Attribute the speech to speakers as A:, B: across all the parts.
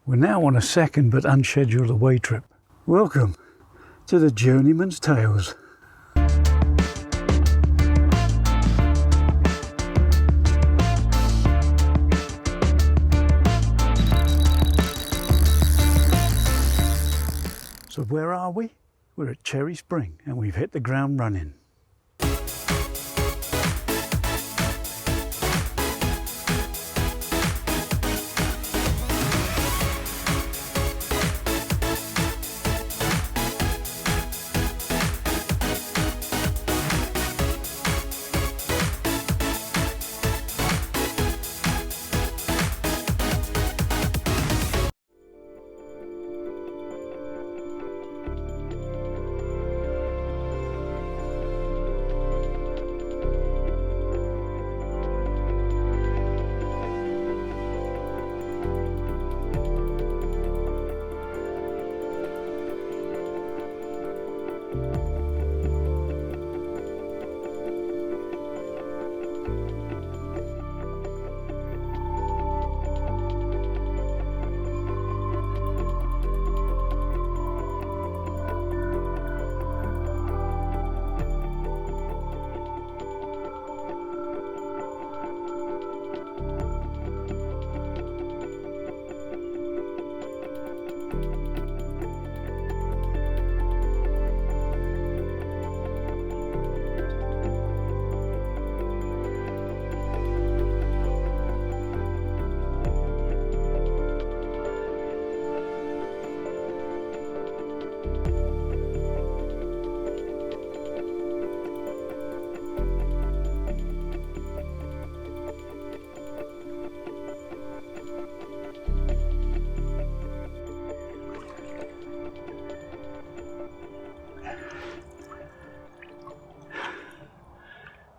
A: We're now on a second but unscheduled away trip. Welcome to the Journeyman's Tales. So where are we? We're at Cherry Spring and we've hit the ground running.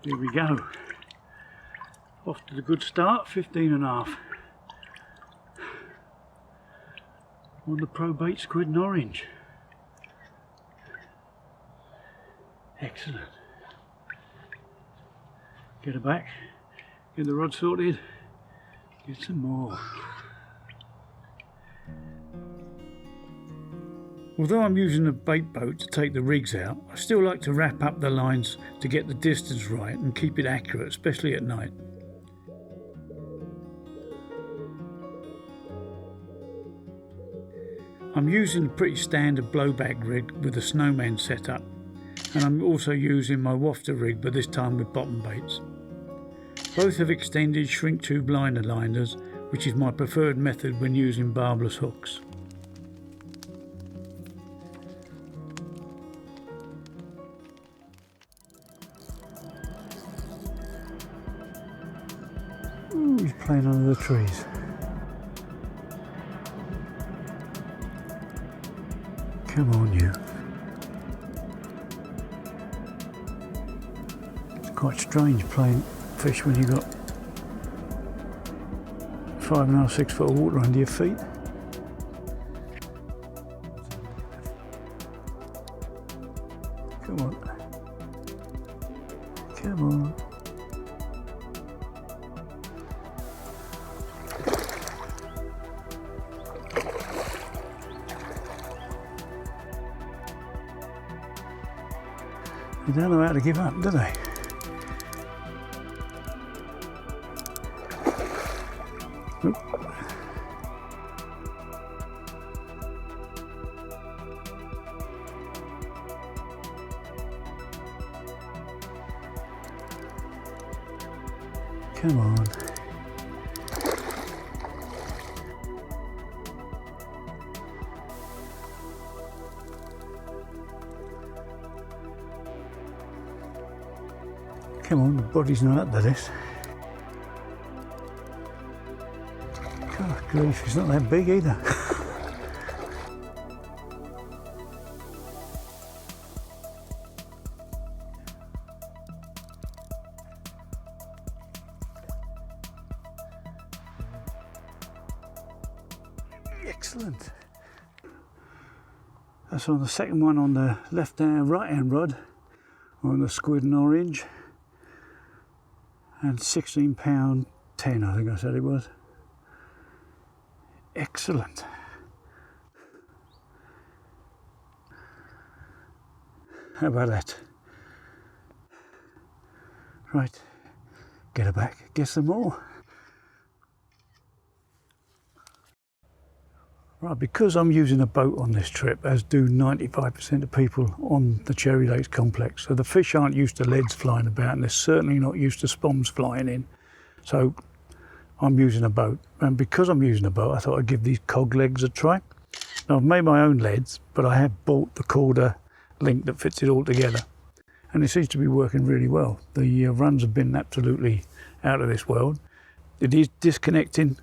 A: Here we go. Off to the good start, 15.5. On the probate squid and orange. Excellent. Get her back, get the rod sorted, get some more. Although I'm using a bait boat to take the rigs out, I still like to wrap up the lines to get the distance right and keep it accurate, especially at night. I'm using a pretty standard blowback rig with a snowman setup, and I'm also using my wafter rig, but this time with bottom baits. Both have extended shrink tube liner liners, which is my preferred method when using barbless hooks. Ooh, he's playing under the trees. Come on, you. It's quite strange playing fish when you've got 5.5, 6 foot of water under your feet. Come on. Come on. They don't know how to give up, do they? Oop. Come on. Come on, the body's not up to this. God grief, it's not that big either. Excellent. That's on the second one on the left hand, right hand rod on the squid and orange. And £16.10, I think I said it was. Excellent. How about that? Right, get her back, get some more. Right, because I'm using a boat on this trip, as do 95% of people on the Cherry Lakes complex, so the fish aren't used to leads flying about, and they're certainly not used to spoms flying in. So I'm using a boat, and because I'm using a boat, I thought I'd give these COG legs a try. Now I've made my own leads, but I have bought the Corda link that fits it all together, and it seems to be working really well. The runs have been absolutely out of this world. It is disconnecting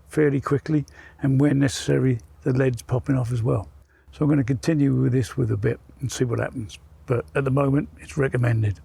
A: fairly quickly, and where necessary the lead's popping off as well. So I'm going to continue with this with a bit and see what happens, but at the moment it's recommended.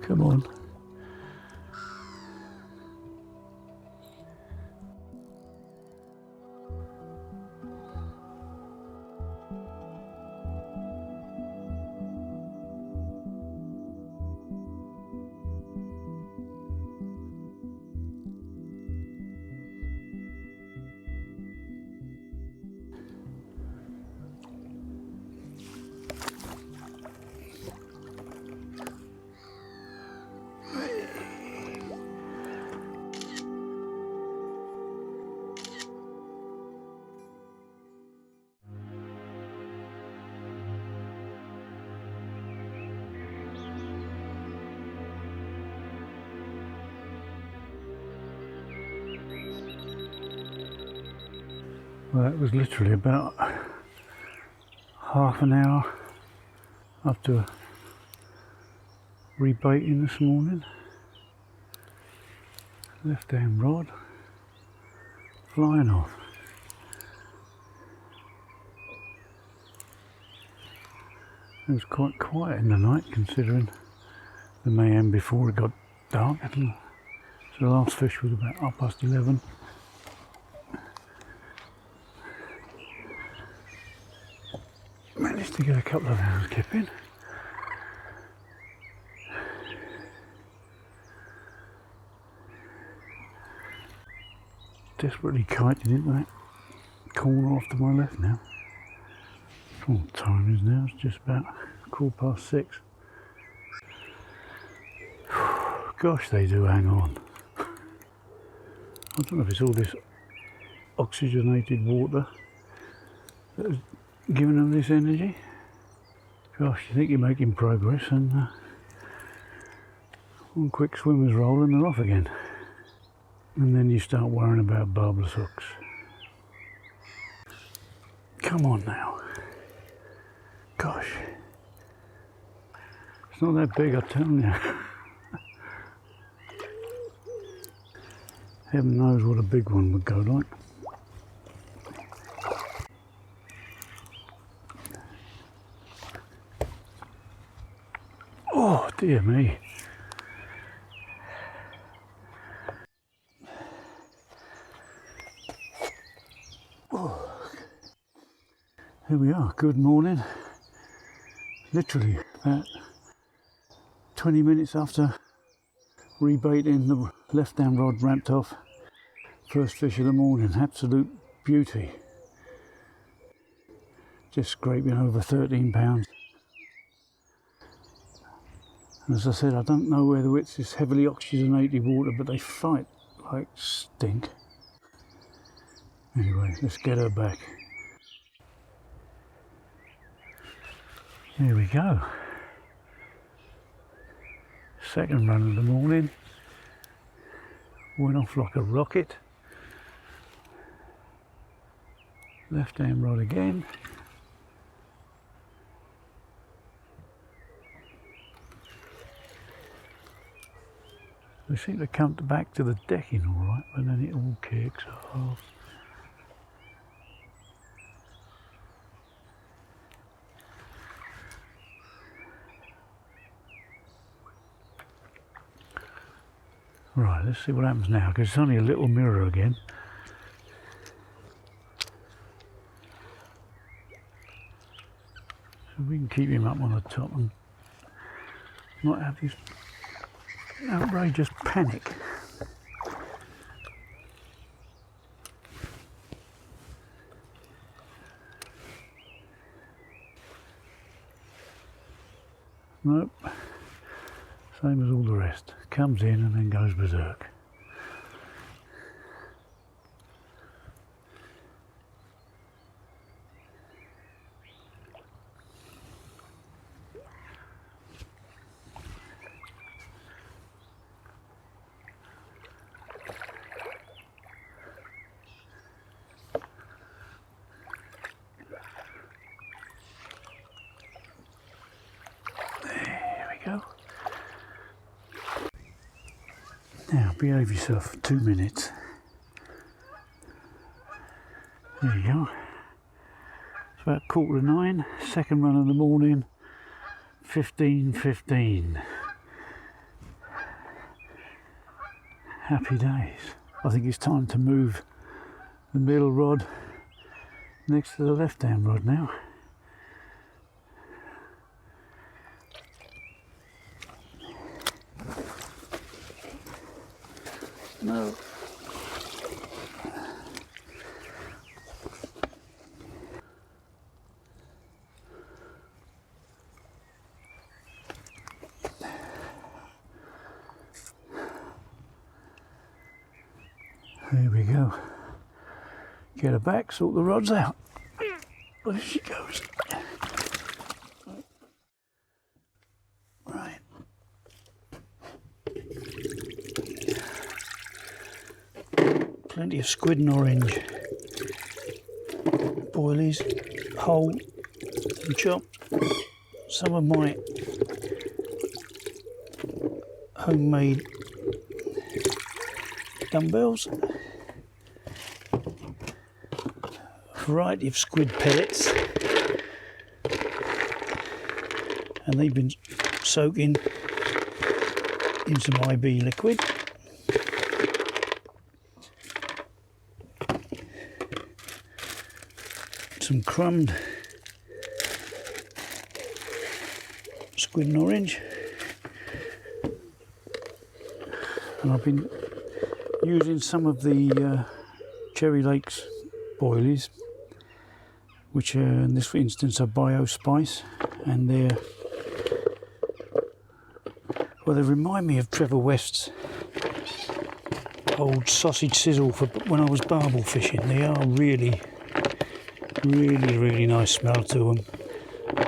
A: Come on. Well, it was literally about half an hour after rebaiting this morning. Left hand rod flying off. It was quite quiet in the night considering the mayhem before it got dark. So the last fish was about 11:30. Managed to get a couple of hours kipping. Desperately kiting into that corner off to my left now. What time is now? It's just about 6:15. Gosh, they do hang on. I don't know if it's all this oxygenated water that has given them this energy. Gosh, you think you're making progress, and one quick swimmer's roll and they're off again. And then you start worrying about barbless hooks. Come on now. Gosh. It's not that big, I'm telling you. Heaven knows what a big one would go like. Oh dear me. Oh. Here we are, good morning. Literally about 20 minutes after rebaiting, the left hand rod ramped off. First fish of the morning, absolute beauty. Just scraping over 13 pounds. And as I said, I don't know whether it's this heavily oxygenated water, but they fight like stink. Anyway, let's get her back. There we go. Second run of the morning. Went off like a rocket. Left hand rod again. They seem to come back to the decking all right, but then it all kicks off. Right, let's see what happens now, because it's only a little mirror again. So we can keep him up on the top and not have this outrageous panic. Nope. Same as all the rest. Comes in and then goes berserk. There we go. Now behave yourself for 2 minutes. There you go. It's about 9:15, second run of the morning, 15:15. Happy days. I think it's time to move the middle rod next to the left hand rod now. No. There we go. Get her back, sort the rods out. There she goes. Right. Plenty of squid and orange boilies, whole and chopped. Some of my homemade dumbbells. A variety of squid pellets, and they've been soaking in some IB liquid. Some crumbed squid and orange, and I've been using some of the Cherry Lakes boilies, which in this instance are bio spice, and they remind me of Trevor West's old sausage sizzle for when I was barbel fishing. They are really nice smell to them,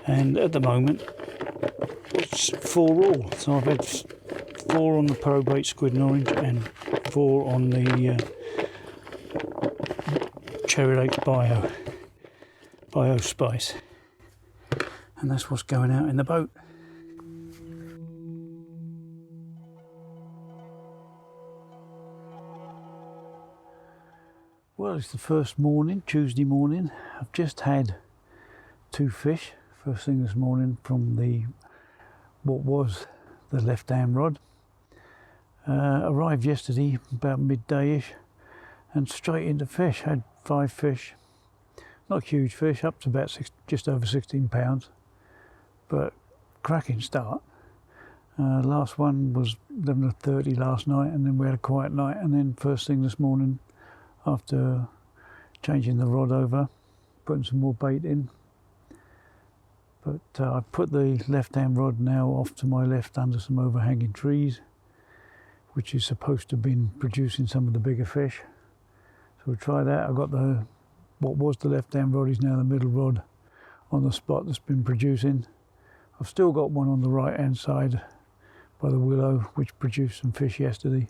A: and at the moment it's 4 all, so I've had 4 on the probate squid and orange and 4 on the Cherry Lake bio spice, and that's what's going out in the boat. Well, it's the first morning, Tuesday morning. I've just had 2 fish first thing this morning from what was the left hand rod. Arrived yesterday about midday-ish and straight into fish. Had 5 fish, not huge fish, up to about just over 16 pounds, but cracking start. Last one was 11:30 last night, and then we had a quiet night, and then first thing this morning, after changing the rod over, putting some more bait in. But I put the left hand rod now off to my left under some overhanging trees, which is supposed to have been producing some of the bigger fish. So we'll try that. I've got what was the left hand rod is now the middle rod on the spot that's been producing. I've still got one on the right hand side by the willow, which produced some fish yesterday.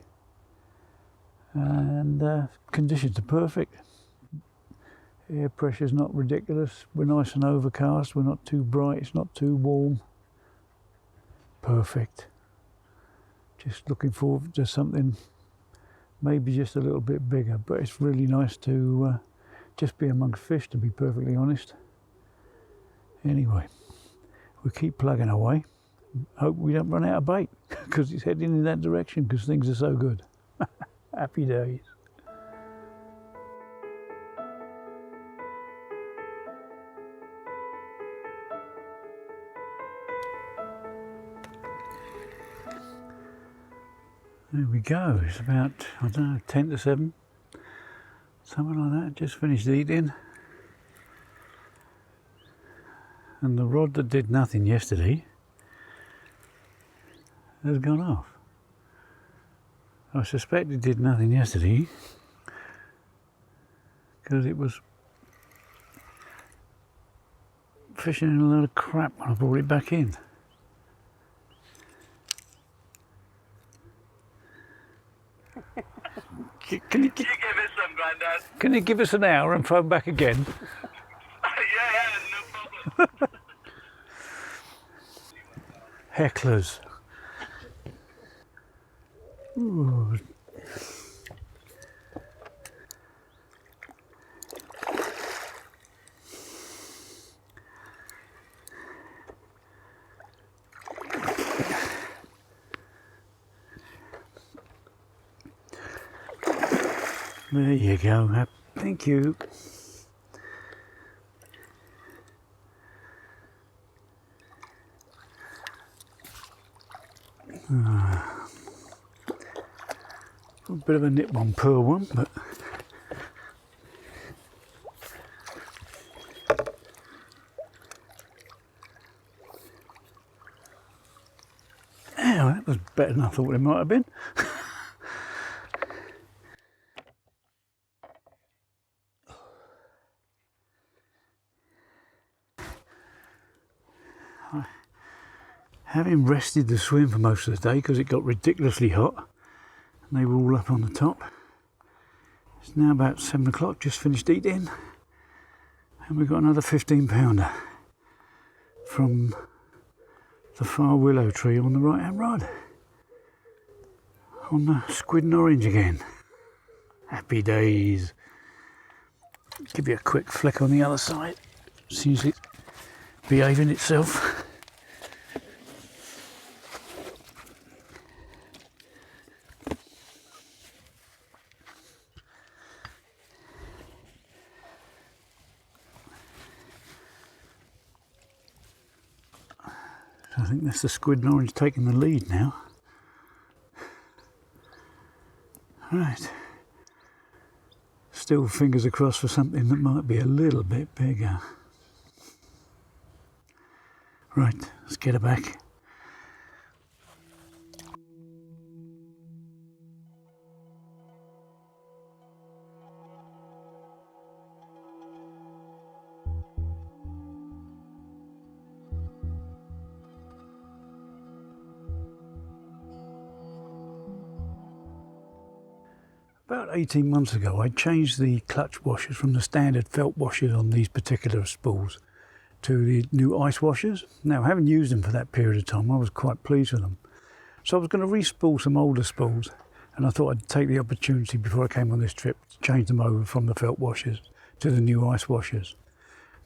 A: And conditions are perfect. Air pressure's not ridiculous. We're nice and overcast. We're not too bright. It's not too warm. Perfect. Just looking forward to something maybe just a little bit bigger, but it's really nice to just be amongst fish, to be perfectly honest. Anyway, we keep plugging away. Hope we don't run out of bait, because it's heading in that direction, because things are so good. Happy days. There we go. It's about, I don't know, 10 to 7. Something like that. Just finished eating. And the rod that did nothing yesterday has gone off. I suspect it did nothing yesterday because it was fishing in a load of crap when I brought it back in. Can you give us some, Grandad? Can you give us an hour and phone back again?
B: Yeah, no problem.
A: Hecklers. Ooh. There you go. Thank you. A bit of a nip one, pearl one, but yeah, that was better than I thought it might have been. Having rested the swim for most of the day because it got ridiculously hot and they were all up on the top. It's now about 7 o'clock, just finished eating, and we've got another 15-pounder from the far willow tree on the right hand rod on the squid and orange again. Happy days. Give you a quick flick on the other side, seems it's behaving itself. I think that's the squid and orange taking the lead now. Right. Still fingers across for something that might be a little bit bigger. Right, let's get her back. About 18 months ago I changed the clutch washers from the standard felt washers on these particular spools to the new ice washers. Now, having used them for that period of time, I was quite pleased with them. So I was going to re-spool some older spools, and I thought I'd take the opportunity before I came on this trip to change them over from the felt washers to the new ice washers.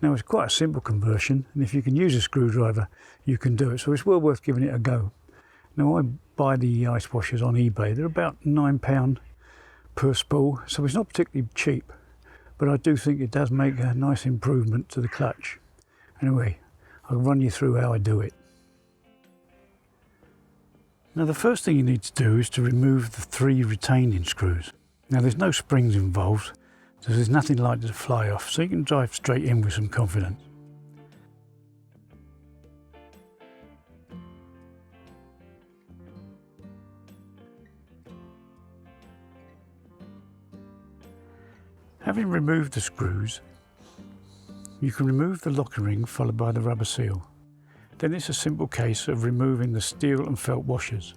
A: Now, it's quite a simple conversion, and if you can use a screwdriver you can do it, so it's well worth giving it a go. Now, I buy the ice washers on eBay. They're about £9 per spool, so it's not particularly cheap, but I do think it does make a nice improvement to the clutch. Anyway, I'll run you through how I do it. Now, the first thing you need to do is to remove the 3 retaining screws. Now, there's no springs involved, so there's nothing likely to fly off, so you can dive straight in with some confidence. Having removed the screws, you can remove the locking ring followed by the rubber seal. Then it's a simple case of removing the steel and felt washers.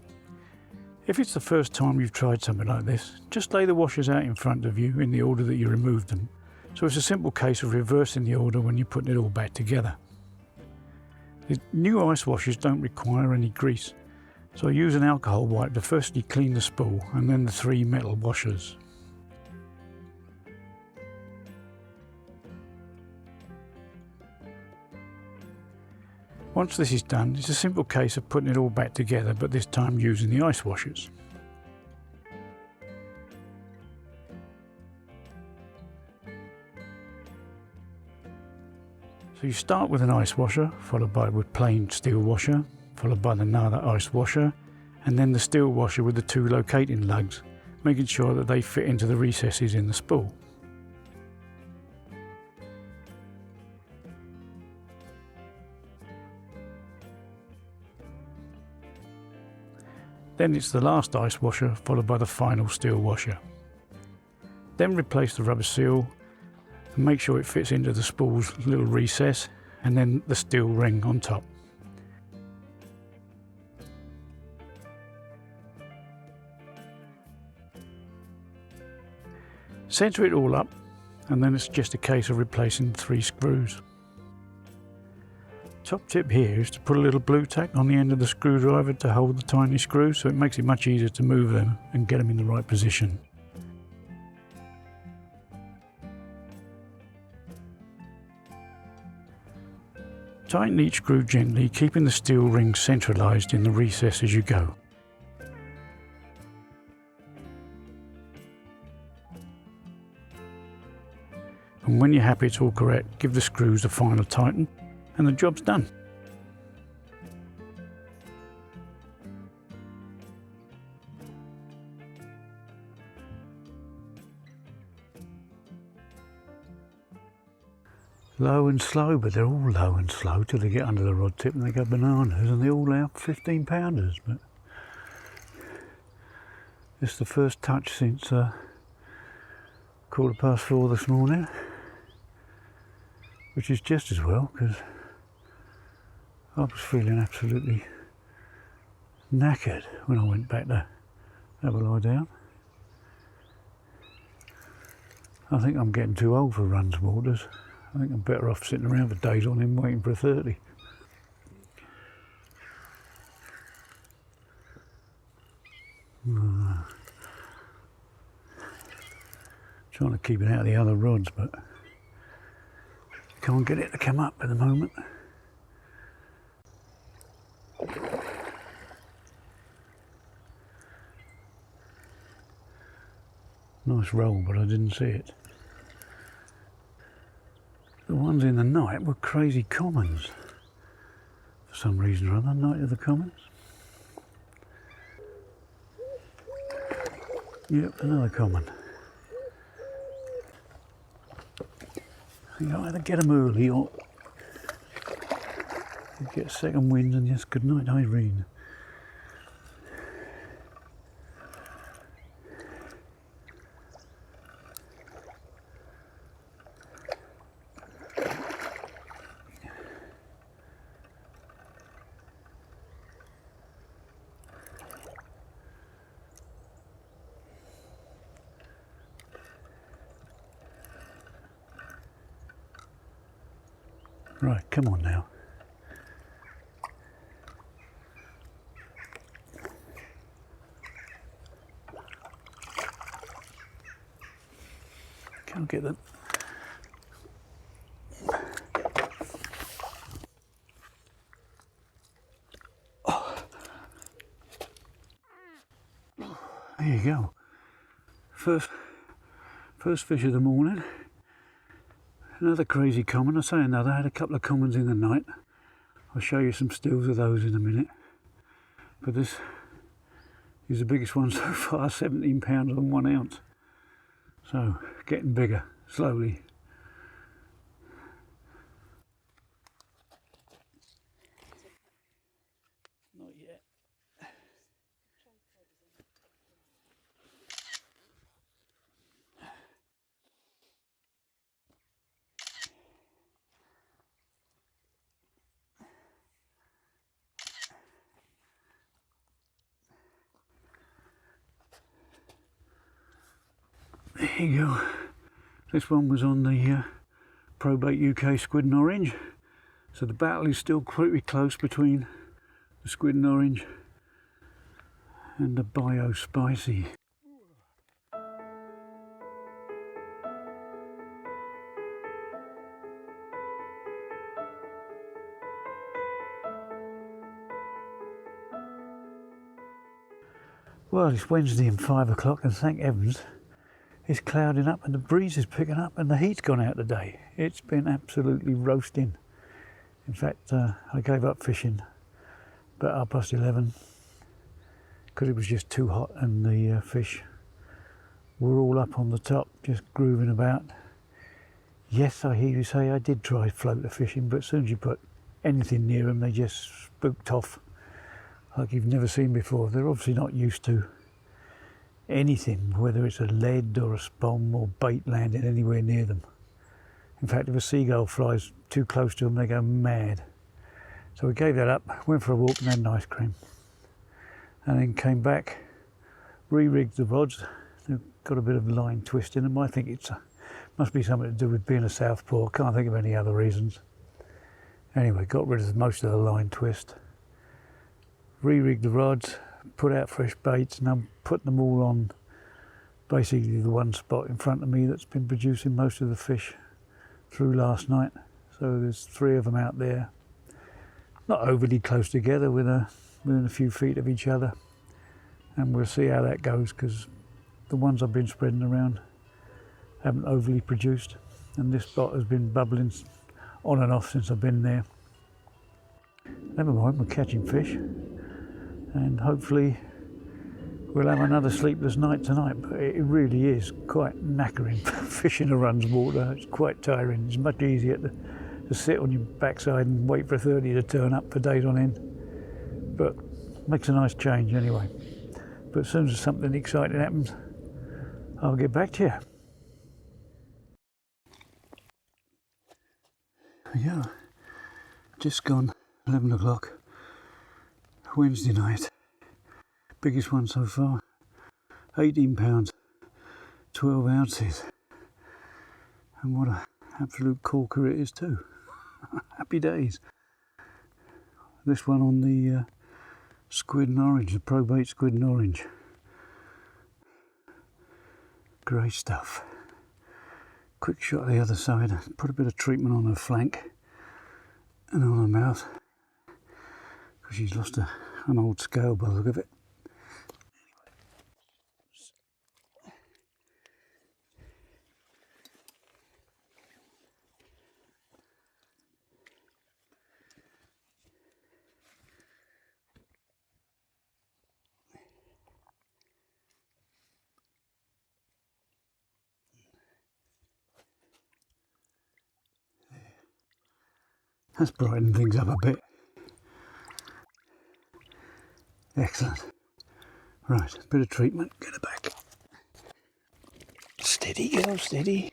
A: If it's the first time you've tried something like this, just lay the washers out in front of you in the order that you removed them. So it's a simple case of reversing the order when you're putting it all back together. The new ice washers don't require any grease, So I use an alcohol wipe to firstly clean the spool and then the 3 metal washers. Once this is done, it's a simple case of putting it all back together, but this time using the ice washers. So you start with an ice washer, followed by with plain steel washer, followed by another ice washer, and then the steel washer with the 2 locating lugs, making sure that they fit into the recesses in the spool. Then it's the last ice washer, followed by the final steel washer. Then replace the rubber seal and make sure it fits into the spool's little recess, and then the steel ring on top. Centre it all up, and then it's just a case of replacing the 3 screws. Top tip here is to put a little blue tack on the end of the screwdriver to hold the tiny screws, so it makes it much easier to move them and get them in the right position. Tighten each screw gently, keeping the steel ring centralised in the recess as you go. And when you're happy it's all correct, give the screws a final tighten and the job's done. Low and slow, but they're all low and slow till they get under the rod tip and they go bananas, and they're all out 15 pounders. But it's the first touch since 4:15 this morning, which is just as well because I was feeling absolutely knackered when I went back to have a lie down. I think I'm getting too old for runs waters. I think I'm better off sitting around for days on end waiting for a 30. Trying to keep it out of the other rods, but can't get it to come up at the moment. Nice roll, but I didn't see it. The ones in the night were crazy commons. For some reason or other, Night of the Commons. Yep, another common. I think I'll either get them early or get a second wind and just good night, Irene. Right, come on now. Can't get them. Oh. There you go. First fish of the morning. Another crazy common. I say another. I had a couple of commons in the night. I'll show you some stills of those in a minute. But this is the biggest one so far, 17 pounds on 1 ounce. So getting bigger slowly. Not yet. There you go. This one was on the Probate UK squid and orange. So the battle is still pretty close between the squid and orange and the bio spicy. Well, it's Wednesday and 5 o'clock, and thank heavens it's clouding up and the breeze is picking up and the heat's gone out today. It's been absolutely roasting. In fact, I gave up fishing about 11:30 because it was just too hot and the fish were all up on the top, just grooving about. Yes, I hear you say I did try floater fishing, but as soon as you put anything near them, they just spooked off like you've never seen before. They're obviously not used to anything, whether it's a lead or a spom or bait landing anywhere near them. In fact, if a seagull flies too close to them, they go mad. So we gave that up, went for a walk and had an ice cream. And then came back, re-rigged the rods. They've got a bit of line twist in them. I think it must be something to do with being a southpaw. Can't think of any other reasons. Anyway, got rid of most of the line twist. Re-rigged the rods, put out fresh baits, and I'm putting them all on basically the one spot in front of me that's been producing most of the fish through last night. So there's 3 of them out there, not overly close together, within a few feet of each other, and we'll see how that goes, because the ones I've been spreading around haven't overly produced, and this spot has been bubbling on and off since I've been there. Never mind, we're catching fish, and hopefully we'll have another sleepless night tonight. But it really is quite knackering fishing a runs water. It's quite tiring. It's much easier to sit on your backside and wait for 30 to turn up for days on end, but makes a nice change anyway. But as soon as something exciting happens, I'll get back to you. Yeah, just gone 11 o'clock, Wednesday night. Biggest one so far, 18 pounds, 12 ounces. And what an absolute corker it is too. Happy days. This one on the squid and orange, the probate squid and orange. Great stuff. Quick shot of the other side, put a bit of treatment on her flank and on her mouth, because she's lost an old scale by the look of it. That's brightened things up a bit. Excellent. Right, a bit of treatment, get her back. Steady, girl, steady.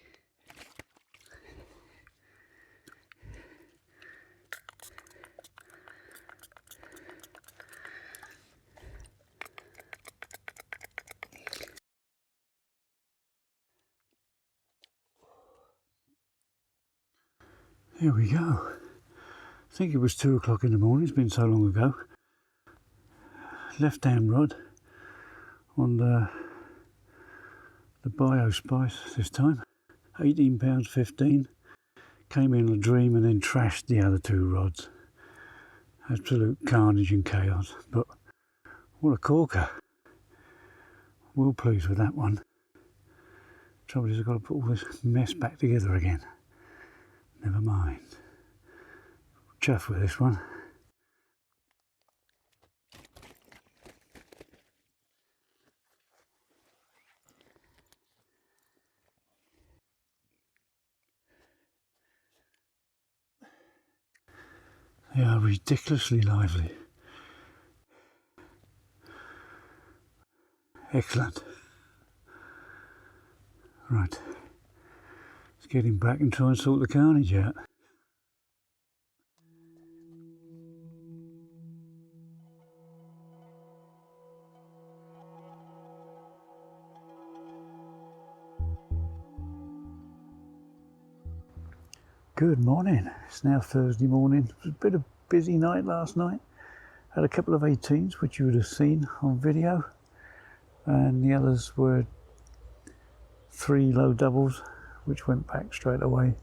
A: Here we go. I think it was 2 o'clock in the morning, it's been so long ago. Left hand rod on the bio spice this time, 18 pounds 15. Came in a dream and then trashed the other 2 rods. Absolute carnage and chaos, but what a corker. Well pleased with that one. Trouble is I've got to put all this mess back together again. Never mind. Chuff with this one. They are ridiculously lively. Excellent. Right. Let's get him back and try and sort the carnage out. Good morning. It's now Thursday morning. It was a bit of a busy night last night. Had a couple of 18s, which you would have seen on video. and the others were 3 low doubles, which went back straight away.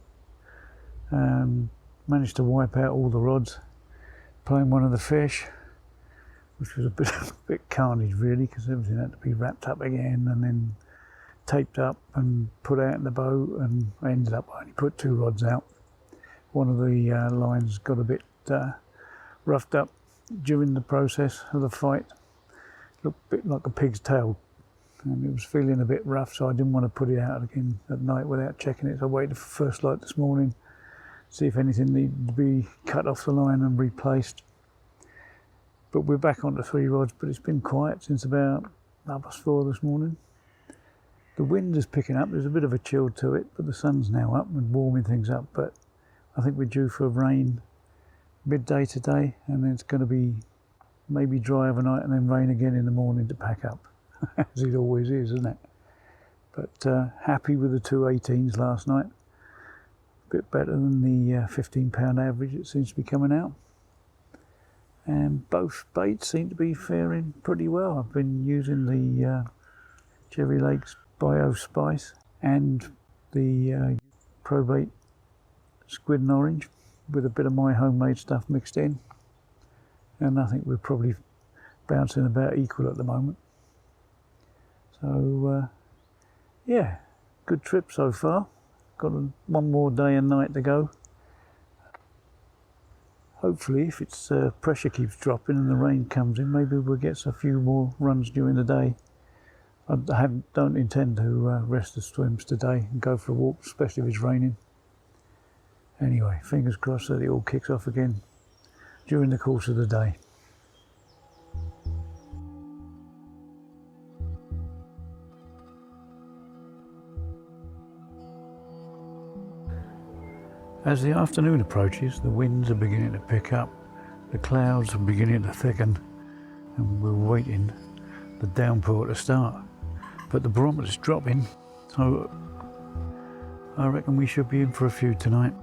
A: Managed to wipe out all the rods, playing one of the fish, which was a bit carnage really, because everything had to be wrapped up again and then taped up and put out in the boat, and I ended up only put 2 rods out. One of the lines got a bit roughed up during the process of the fight. Looked a bit like a pig's tail, and it was feeling a bit rough, so I didn't want to put it out again at night without checking it. So I waited for first light this morning, see if anything needed to be cut off the line and replaced. But we're back onto 3 rods, but it's been quiet since about 4:30 this morning. The wind is picking up, there's a bit of a chill to it, but the sun's now up and warming things up. But I think we're due for rain midday today, and then it's going to be maybe dry overnight and then rain again in the morning to pack up, as it always is, isn't it? But happy with the 2 18s last night. A bit better than the £15 average it seems to be coming out. And both baits seem to be faring pretty well. I've been using the Cherry Lakes Bio Spice and the Probate Squid and Orange with a bit of my homemade stuff mixed in, and I think we're probably bouncing about equal at the moment. So yeah, good trip so far. Got one more day and night to go. Hopefully, if its pressure keeps dropping and the rain comes in, maybe we'll get a few more runs during the day. I don't intend to rest the swims today and go for a walk, especially if it's raining. Anyway, fingers crossed that it all kicks off again during the course of the day. As the afternoon approaches, the winds are beginning to pick up, the clouds are beginning to thicken, and we're waiting the downpour to start. But the barometer's dropping, so I reckon we should be in for a few tonight.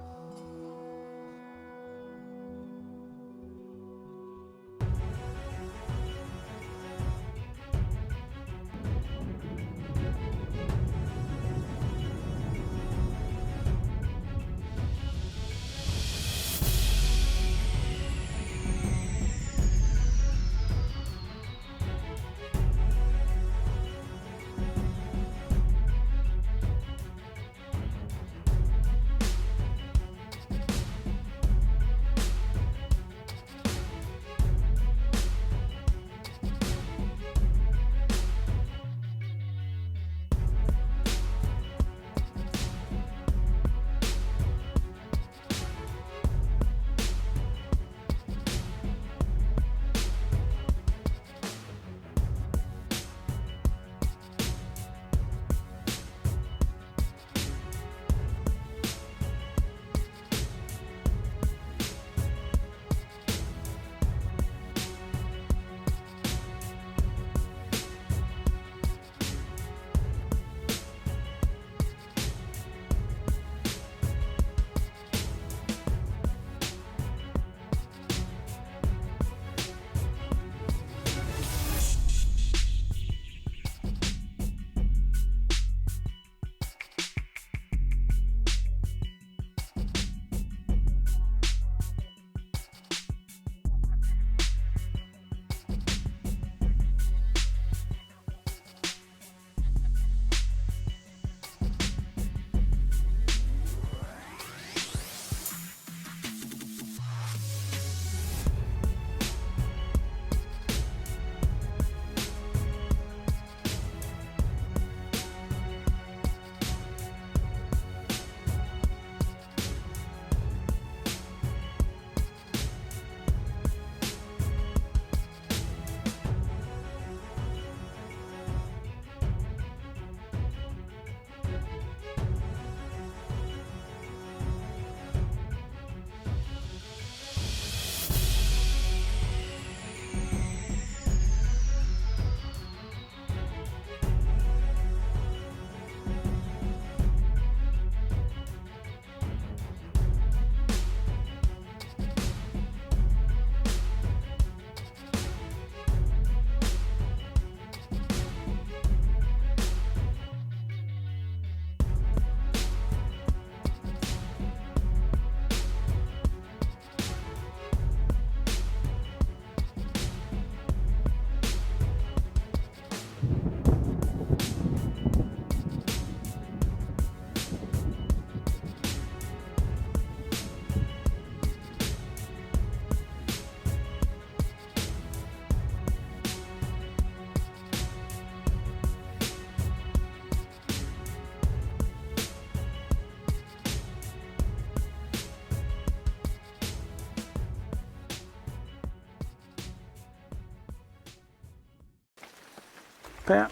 A: About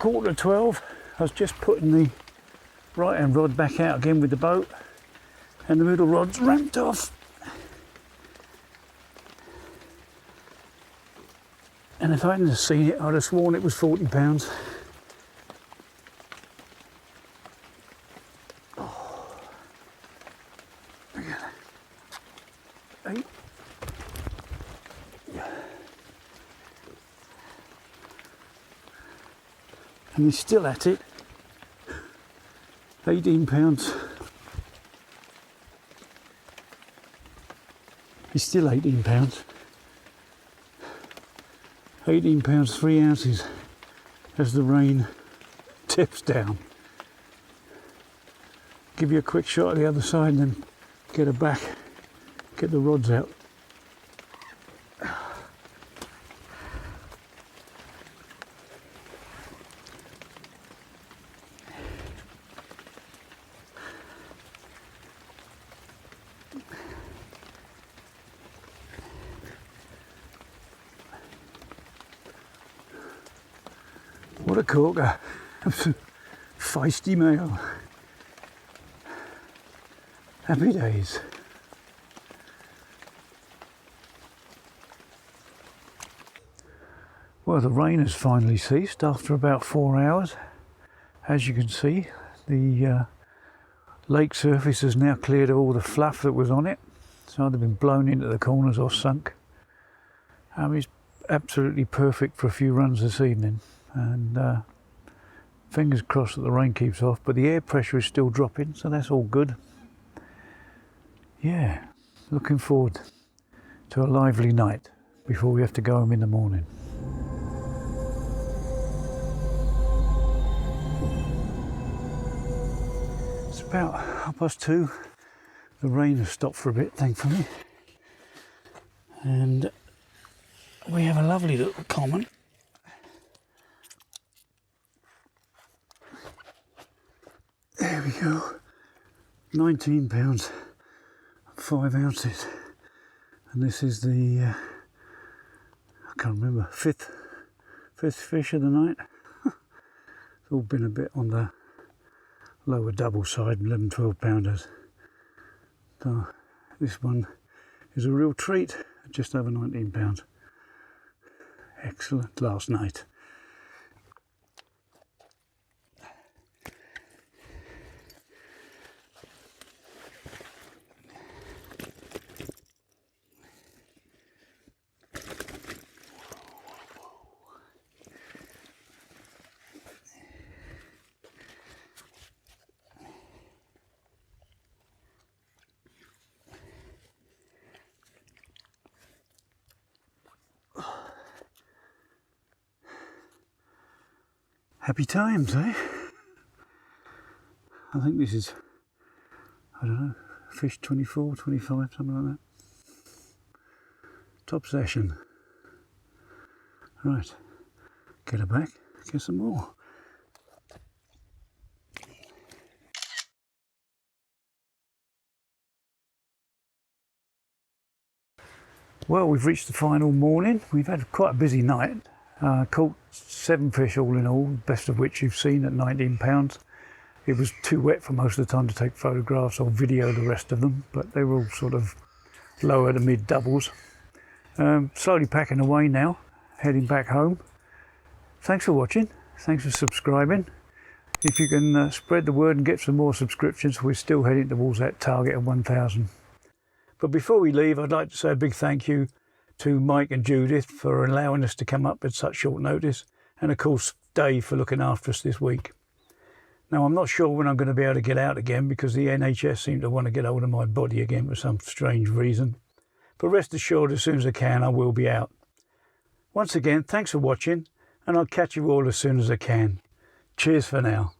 A: 11:45, I was just putting the right hand rod back out again with the boat, and the middle rod's ramped off. And if I hadn't have seen it, I'd have sworn it was 40 pounds. Oh. Look at that. 8. And he's still at it. 18 pounds. He's still 18 pounds. 18 pounds 3 ounces as the rain tips down. Give you a quick shot at the other side and then get her back, get the rods out. What a corker. Feisty male. Happy days. Well, the rain has finally ceased after about 4 hours. As you can see, the lake surface has now cleared of all the fluff that was on it. It's either been blown into the corners or sunk. It's absolutely perfect for a few runs this evening. And fingers crossed that the rain keeps off, but the air pressure is still dropping, so that's all good. Yeah, looking forward to a lively night before we have to go home in the morning. It's about 2:30. The rain has stopped for a bit, thankfully, and we have a lovely little common. There we go, 19 pounds 5 ounces, and this is the I can't remember, fifth fish of the night. It's all been a bit on the lower double side, 11-12 pounders. So this one is a real treat, just over 19 pounds. Excellent last night. Happy times, eh? I think this is, I don't know, fish 24, 25, something like that. Top session. Right, get her back, get some more. Well, we've reached the final morning. We've had quite a busy night. Caught 7 fish all in all, best of which you've seen at 19 pounds. It was too wet for most of the time to take photographs or video the rest of them, but they were all sort of lower to mid doubles. Slowly packing away now, heading back home. Thanks for watching, thanks for subscribing. If you can spread the word and get some more subscriptions, we're still heading towards that target of 1,000. But before we leave, I'd like to say a big thank you to Mike and Judith for allowing us to come up at such short notice, and of course Dave for looking after us this week. Now, I'm not sure when I'm going to be able to get out again, because the NHS seem to want to get hold of my body again for some strange reason. But rest assured, as soon as I can, I will be out. Once again, thanks for watching, and I'll catch you all as soon as I can. Cheers for now.